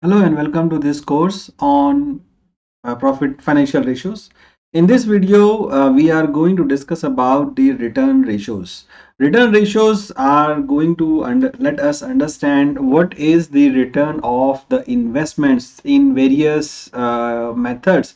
Hello and welcome to this course on profit financial ratios. In this video, we are going to discuss about the return ratios. Return ratios are going to let us understand what is the return of the investments in various methods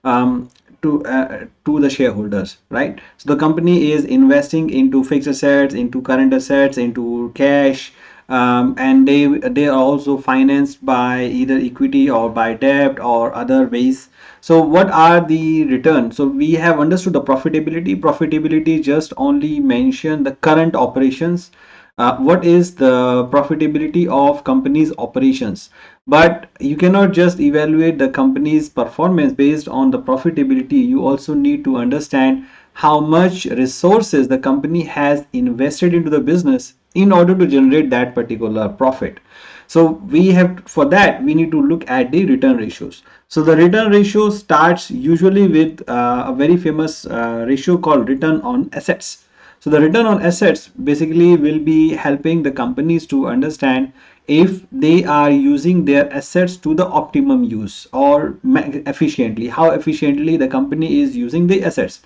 um, to the shareholders, right? So the company is investing into fixed assets, into current assets, into cash, and they are also financed by either equity or by debt or other ways. So what are the returns? So we have understood the profitability just only mention the current operations. What is the profitability of company's operations? But you cannot just evaluate the company's performance based on the profitability. You also need to understand how much resources the company has invested into the business in order to generate that particular profit. So we have, for that we need to look at the return ratios. So the return ratio starts usually with a very famous ratio called return on assets. So the return on assets basically will be helping the companies to understand if they are using their assets to the optimum use or efficiently, how efficiently the company is using the assets.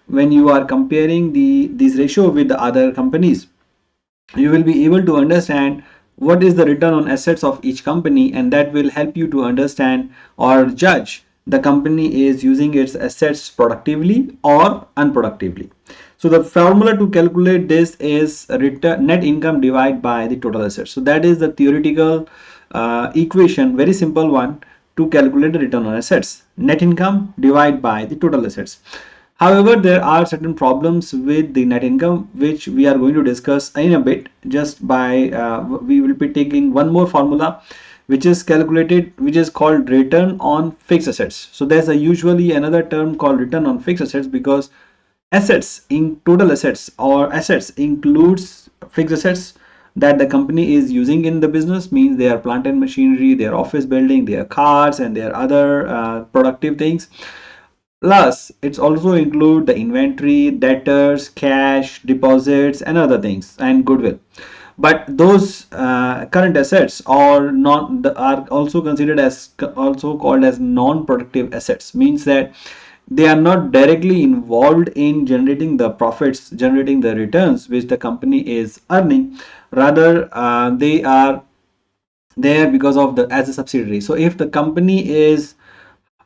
When you are comparing this ratio with the other companies, you will be able to understand what is the return on assets of each company, and that will help you to understand or judge the company is using its assets productively or unproductively. So the formula to calculate this is return net income divided by the total assets. So that is the theoretical equation, very simple one, to calculate the return on assets. Net income divided by the total assets. However, there are certain problems with the net income, which we are going to discuss in a bit. Just by we will be taking one more formula, which is calculated, which is called return on fixed assets. So there's a usually another term called return on fixed assets, because assets in total assets or assets includes fixed assets that the company is using in the business, means their plant and machinery, their office building, their cars, and their other productive things. Plus, it's also include the inventory, debtors, cash, deposits, and other things, and goodwill. But those current assets are also considered as, also called as non-productive assets. Means that they are not directly involved in generating the profits, generating the returns which the company is earning. Rather, they are there because of the as a subsidiary. So if the company is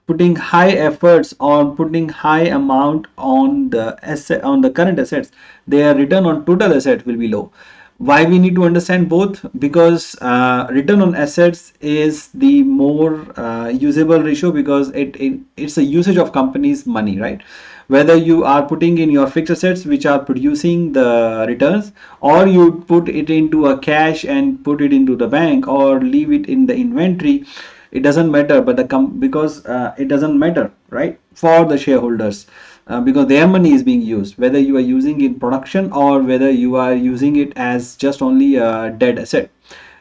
putting high efforts on putting high amount on the asset, on the current assets, their return on total assets will be low. Why we need to understand both? Because return on assets is the more usable ratio, because it's a usage of company's money, right? Whether you are putting in your fixed assets which are producing the returns, or you put it into a cash and put it into the bank, or leave it in the inventory, it doesn't matter. But because it doesn't matter, right, for the shareholders, because their money is being used, whether you are using it in production or whether you are using it as just only a dead asset.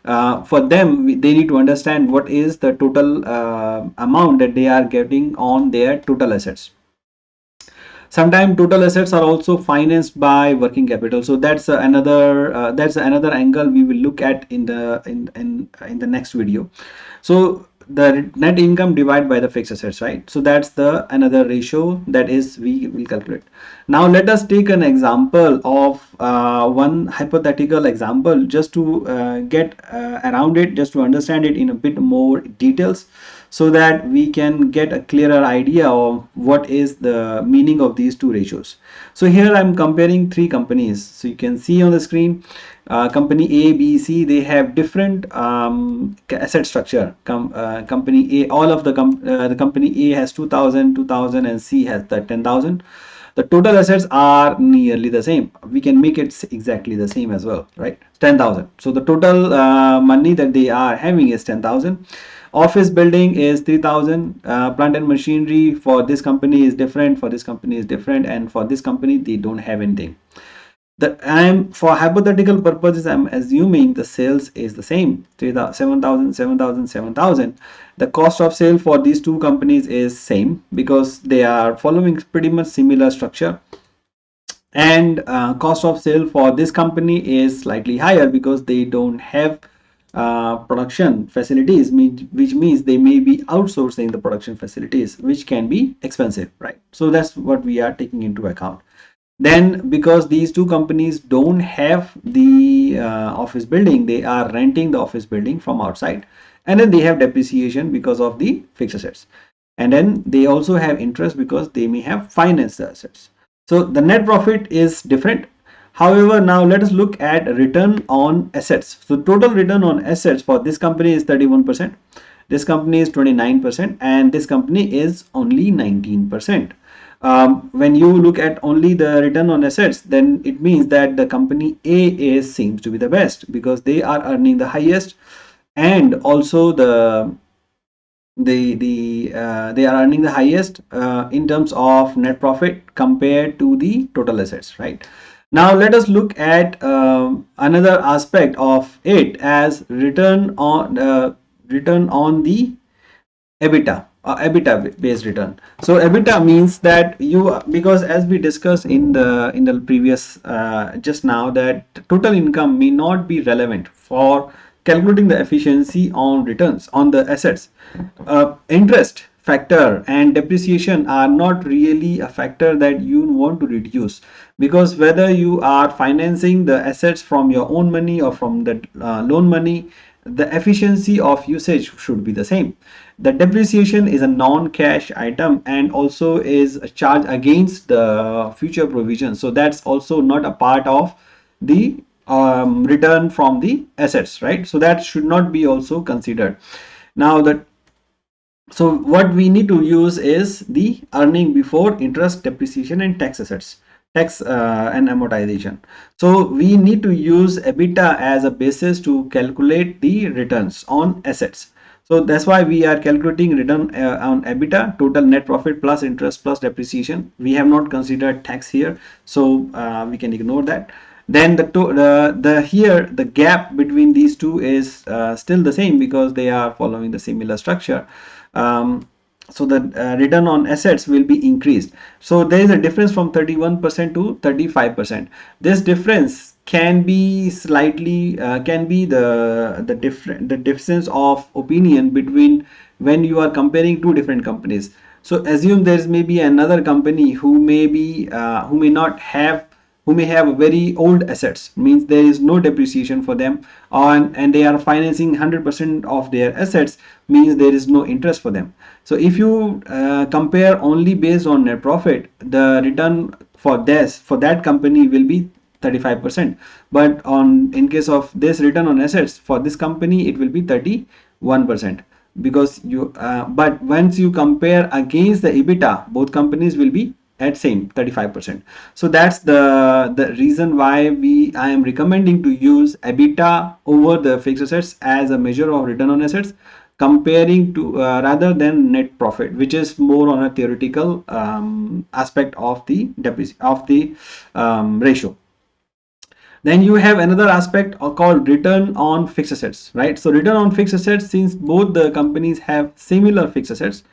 For them, they need to understand what is the total amount that they are getting on their total assets. Sometimes total assets are also financed by working capital. So that's another angle we will look at in the next video. So the net income divided by the fixed assets, right? So that's the another ratio that is we will calculate. Now let us take an example of one hypothetical example, just to get around it, just to understand it in a bit more details, so that we can get a clearer idea of what is the meaning of these two ratios. So here I'm comparing three companies. So you can see on the screen, company A, B, C, they have different asset structure. Company A, all of the company A has 2000, and C has the 10,000. The total assets are nearly the same. We can make it exactly the same as well, right? 10,000. So the total money that they are having is 10,000. Office building is 3,000. Plant and machinery for this company is different, for this company is different, and for this company they don't have anything. I'm, for hypothetical purposes, I'm assuming the sales is the same, 7,000, 7,000, 7,000. The cost of sale for these two companies is same, because they are following pretty much similar structure. And cost of sale for this company is slightly higher, because they don't have production facilities, which means they may be outsourcing the production facilities, which can be expensive, right? So that's what we are taking into account. Then because these two companies don't have the office building, they are renting the office building from outside, and then they have depreciation because of the fixed assets, and then they also have interest because they may have financed the assets. So the net profit is different. However, now let us look at return on assets. So total return on assets for this company is 31%, this company is 29%, and this company is only 19%. When you look at only the return on assets, then it means that the company A is seems to be the best because they are earning the highest, and also they are earning the highest in terms of net profit compared to the total assets, right? Now let us look at another aspect of it as return on the EBITDA, EBITDA based return. So EBITDA means that you, because as we discussed in the previous just now, that total income may not be relevant for calculating the efficiency on returns on the assets. Interest factor and depreciation are not really a factor that you want to reduce, because whether you are financing the assets from your own money or from the loan money, the efficiency of usage should be the same. The depreciation is a non-cash item and also is a charge against the future provision, so that's also not a part of the return from the assets, right? So that should not be also considered. Now that, so what we need to use is the earning before interest, depreciation, and tax assets, tax and amortization. So we need to use EBITDA as a basis to calculate the returns on assets. So that's why we are calculating return on EBITDA, total net profit plus interest plus depreciation. We have not considered tax here, so we can ignore that. Then the here the gap between these two is still the same because they are following the similar structure. So the return on assets will be increased. So there is a difference from 31% to 35%. This difference can be slightly can be the difference of opinion between when you are comparing two different companies. So assume there's maybe another company who may be who may not have, who may have very old assets, means there is no depreciation for them, and they are financing 100% of their assets, means there is no interest for them. So if you compare only based on net profit, the return for that company will be 35%, but in case of this return on assets for this company, it will be 31%, because you but once you compare against the EBITDA, both companies will be at same 35%. So that's the reason why I am recommending to use EBITDA over the fixed assets as a measure of return on assets, comparing to rather than net profit, which is more on a theoretical aspect of the ratio. Then you have another aspect called return on fixed assets, right? So return on fixed assets, since both the companies have similar fixed assets,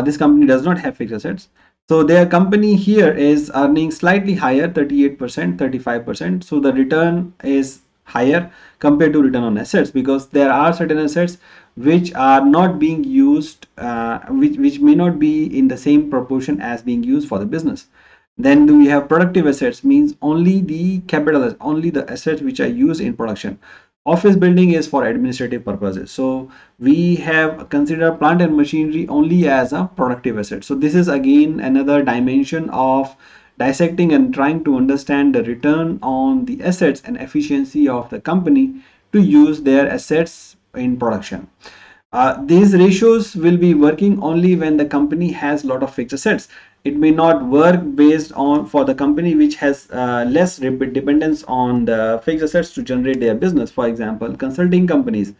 this company does not have fixed assets. So their company here is earning slightly higher, 38%, 35%. So the return is higher compared to return on assets, because there are certain assets which are not being used, which may not be in the same proportion as being used for the business. Then do we have productive assets, means only the capital, only the assets which are used in production. Office building is for administrative purposes, so we have considered plant and machinery only as a productive asset. So this is again another dimension of dissecting and trying to understand the return on the assets and efficiency of the company to use their assets in production. These ratios will be working only when the company has a lot of fixed assets. It may not work based on for the company which has less dependence on the fixed assets to generate their business. For example, consulting companies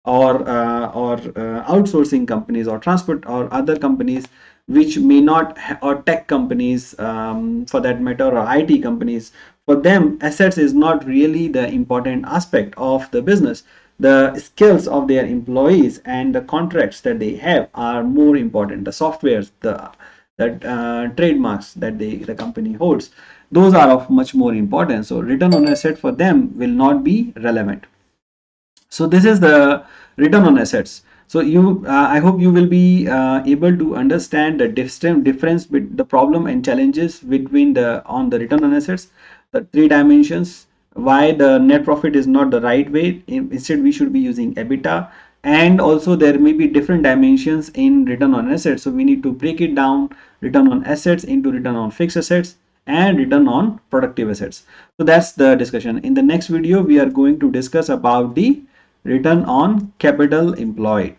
or outsourcing companies or transport or other companies which may not or tech companies for that matter, or IT companies. For them, assets is not really the important aspect of the business. The skills of their employees and the contracts that they have are more important. The softwares, the trademarks that the company holds, those are of much more importance. So return on asset for them will not be relevant. So this is the return on assets. So I hope you will be able to understand the difference with the problem and challenges between the return on assets, the three dimensions, why the net profit is not the right way. Instead, we should be using EBITDA, and also there may be different dimensions in return on assets. So we need to break it down, return on assets into return on fixed assets and return on productive assets. So that's the discussion. In the next video, we are going to discuss about the return on capital employed.